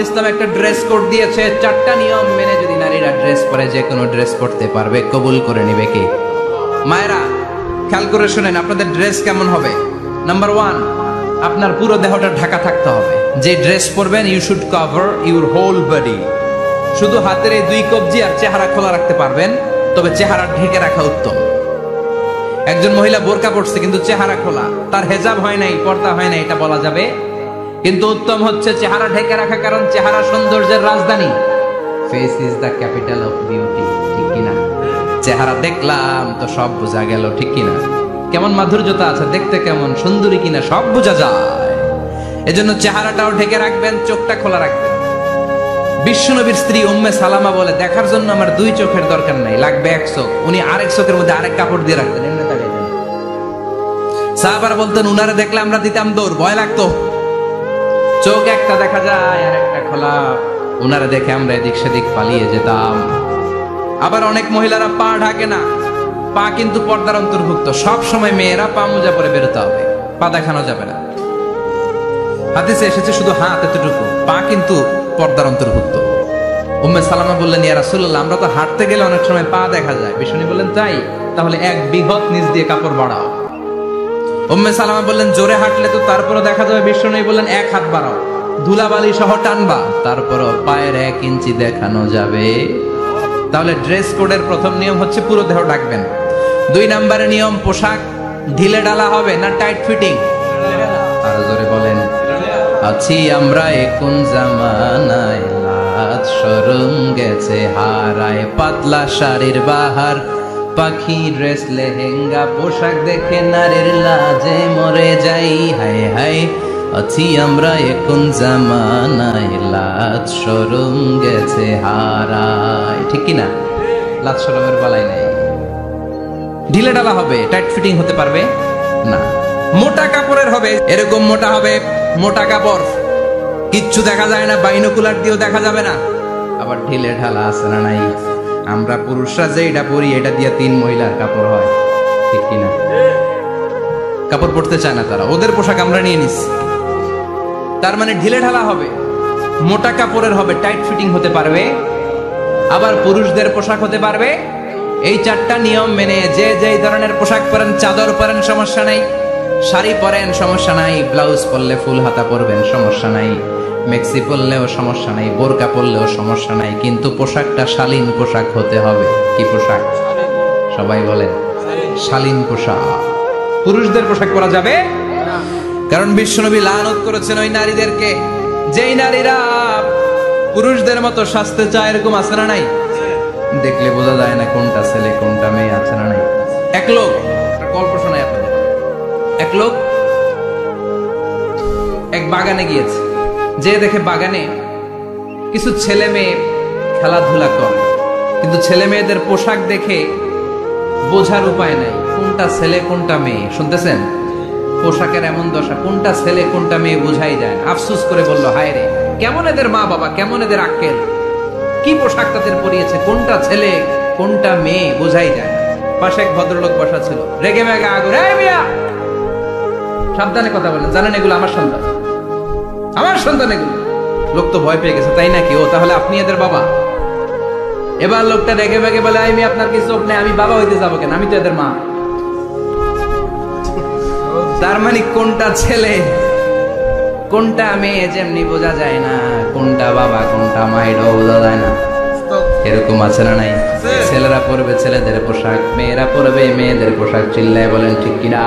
ইসলাম একটা dress code দিয়েছে, 4টা নিয়ম মেনে যদি নারীরা ড্রেস পরে যে কোনো ড্রেস পরতে পারবে, কবুল করে নেবে কে? মায়েরা খেয়াল করে শুনেন, আপনাদের ড্রেস কেমন হবে? নাম্বার 1, আপনার পুরো দেহটা ঢাকা থাকতে হবে। যে ড্রেস পরবেন, you should cover your whole body. শুধু হাতের এই 2 কবজি আর চেহারা খোলা রাখতে পারবেন, তবে চেহারা ঢেকে রাখা উত্তম। একজন মহিলা বোরকা পরছে কিন্তু চেহারা খোলা, তার হেজাব হয় নাই, পর্দা হয় নাই, এটা বলা যাবে? কিন্তু উত্তম হচ্ছে চেহারা ঢেকে রাখা, কারণ চেহারা সৌন্দর্যের রাজধানী। Face is the capital of beauty, ঠিক কিনা? চেহারা দেখলাম তো সব বোঝা গেল, ঠিক কিনা? কেমন মাধুর্যতা আছে, দেখতে কেমন সুন্দরী কিনা সব বোঝা যায়। এজন্য চেহারাটাও ঢেকে রাখবেন, চোখটা খোলা রাখবেন। বিশ্বনবীর স্ত্রী উম্মে সালামা বলে, দেখার জন্য আমার 2 চোখের দরকার নাই, লাগবে 1 চোখ। উনি আরেক চোখের মধ্যে আরেক কাপড় দিয়ে রাখতেন, এমনি তাকাইতেন। সাহাবারা বলতেন, উনারে দেখলে আমরা দিতাম দৌড়, ভয় লাগতো। চোখ একটা দেখা যায় আর একটা খোলা, উনারে দেখে আমরা এদিক সেদিক পালিয়ে যেতাম। আবার অনেক মহিলারা পা ঢাকে না, পা কিন্তু পর্দার অন্তর্ভুক্ত। সব সময় মেয়েরা পা মোজা পরে বেরোতে হবে, পা দেখানো যাবে না। হাদিসে এসেছে শুধু হাত এতটুকু, পা কিন্তু পর্দার অন্তর্ভুক্ত। উম্মে সালামা বললেন, ইয়া রাসূলুল্লাহ, আমরা তো হাঁটতে গেলে অনেক সময় পা দেখা যায়। বিষ্ণু বললেন, তাই? তাহলে 1 বিঘত নিচ দিয়ে কাপড় বাড়াও। উম্মে সালামা বললেন, জোরে হাঁটলে তো তারপরও দেখা যাবে। বিষ্ণু বললেন, 1 হাত বাড়াও, ধুলাবালি সহ টানবা, তারপরও পায়ের 1 ইঞ্চি দেখানো যাবে। তাহলে ড্রেস কোডের প্রথম নিয়ম হচ্ছে পুরো দেহ ঢাকবেন। 2 নম্বরে নিয়ম, পোশাক ঢিলে ঢালা হবে না টাইট ফিটিং? আরো জোরে বলেন। আছি আমরা কোন জামানায়, লাজ শরম গেছে হারায়, পাতলা শাড়ির বাহার, পাখি ড্রেস লেহেঙ্গা, পোশাক দেখে নারীর লাজে মরে যাই। হায় হায়, আছি আমরা কোন জামানায়, লাজ শরম গেছে হারায়, ঠিক কিনা? লাজ শরমের বালাই নাই। ঢিলে ঢালা হবে, টাইট ফিটিং হতে পারবে না। মোটা কাপড়ের হবে, এরকম মোটা হবে, মোটা কাপড়, কিচ্ছু দেখা যায় না, বাইনোকুলার দিয়েও দেখা যাবে না। আবার ঢিলে ঢালা আছে না নাই? আমরা পুরুষরা যে এটা পরি, এটা দিয়ে 3 মহিলার কাপড় হয়, ঠিক কিনা? কাপড় পরতে চায় না তারা, ওদের পোশাক আমরা নিয়ে নিচ্ছি। তার মানে ঢিলে ঢালা হবে, মোটা কাপড়ের হবে, টাইট ফিটিং হতে পারবে, আবার পুরুষদের পোশাক হতে পারবে। এই 4টা নিয়ম মেনে যে যেই ধরনের পোশাক পরেন, চাদর পরেন সমস্যা নাই, শাড়ি পরেন সমস্যা নাই, ব্লাউজ পরলে ফুল হাতা পরবেন সমস্যা নাই, মেক্সি পরলেও সমস্যা নাই, বোরকা পরলেও সমস্যা নাই, কিন্তু পোশাকটা শালীন পোশাক হতে হবে। কি পোশাক? সবাই বলেন, শালীন পোশাক। পুরুষদের পোশাক পরা যাবে না, কারণ বিশ্বনবী লানত করেছেন ওই নারীদেরকে, যেই নারীরা পুরুষদের মতো সাজতে চায়। এরকম আছে না নাই? দেখলে বোঝা যায় না কোনটা ছেলে কোনটা মেয়ে, আছে না নাই? এক লোক, গল্প শোনায় আপনাদের। এক লোক এক বাগানে গিয়েছে, যে দেখে বাগানে কিছু ছেলে মেয়ে খেলাধুলা করে, কিন্তু ছেলে মেয়েদের পোশাক দেখে বোঝার উপায় নাই কোনটা ছেলে কোনটা মেয়ে। শুনতেছেন? পোশাকের এমন দশা, কোনটা ছেলে কোনটা মেয়ে বোঝাই যায় না। আফসোস করে বলল, হায় রে, কেমন এদের মা বাবা, কেমন এদের আক্কেল, কি পোশাক তাদের পরিয়েছে, কোনটা ছেলে কোনটা মেয়ে বোঝাই যায় না। পাশে এক ভদ্রলোক বসা ছিল, রেগে মেগে আগুন, এই মিয়া সাবধানে কথা বলেন, জানেন এগুলো আমার সন্তান, আমার সন্তান এগুলো। লোক তো ভয় পেয়ে গেছে, তাই নাকি? ও তাহলে আপনি এদের বাবা? এবার লোকটা রেগে মেগে বলে, আমি আপনার কি চোখ নেই, আমি বাবা হইতে যাবো কেন, আমি তো এদের মা। তার মানে কোনটা ছেলে কোনটা মেয়ে যেমনি বোঝা যায় না, কোনটা বাবা কোনটা মা এটাও বোঝা যায় না। এরকম আছে না নাই? ছেলেরা পরবে ছেলেদের পোশাক, মেয়েরা পরবে মেয়েদের পোশাক। চিল্লায় বলেন ঠিক কিনা?